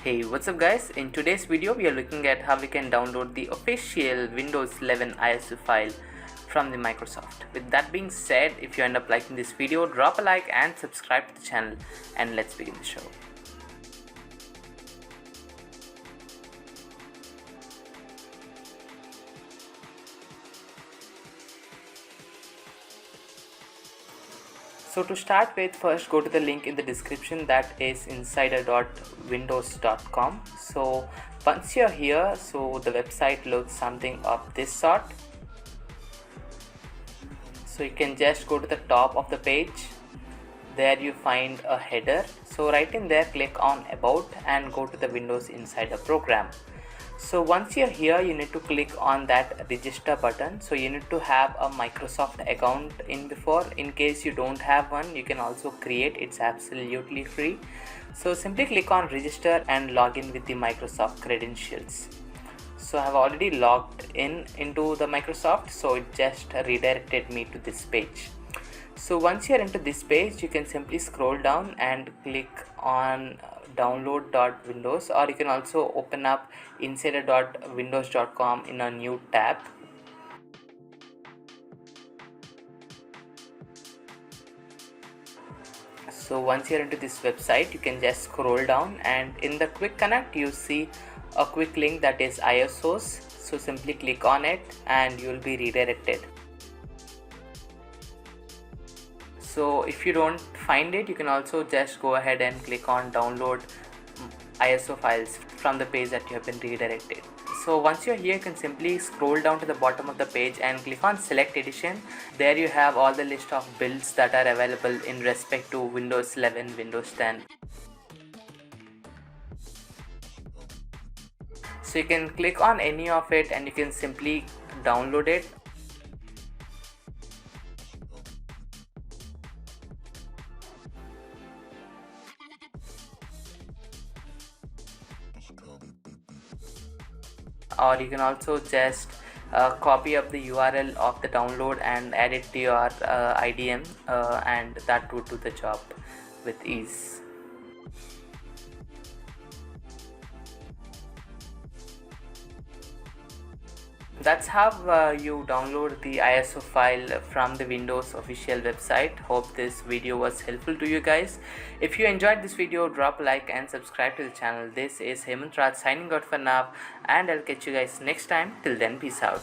Hey, what's up guys? In today's video we are looking at how we can download the official Windows 11 ISO file from the Microsoft. With that being said, if you end up liking this video, drop a like and subscribe to the channel, and let's begin the show. So to start with, first go to the link in the description, that is insider.windows.com. So once you're here, so the website looks something of this sort. So you can just go to the top of the page. There you find a header. So right in there, click on About and go to the Windows Insider program. So once you're here, you need to click on that register button. So you need to have a Microsoft account in before. In case you don't have one, you can also create. It's absolutely free. So simply click on register and log in with the Microsoft credentials. So I have already logged into the Microsoft, so it just redirected me to this page. So once you're into this page, you can simply scroll down and click on download.windows, or you can also open up insider.windows.com in a new tab. So once you're into this website, you can just scroll down, and in the quick connect you see a quick link that is ISOs. So simply click on it and you will be redirected. So if you don't find it, you can also just go ahead and click on download ISO files from the page that you have been redirected. So once you're here, you can simply scroll down to the bottom of the page and click on select edition. There you have all the list of builds that are available in respect to Windows 11, Windows 10. So you can click on any of it and you can simply download it. Or you can also just copy up the URL of the download and add it to your IDM, and that would do the job with ease. That's how you download the ISO file from the Windows official website. Hope this video was helpful to you guys. If you enjoyed this video, drop a like and subscribe to the channel. This is Hemant Raj signing out for now, and I'll catch you guys next time. Till then, peace out.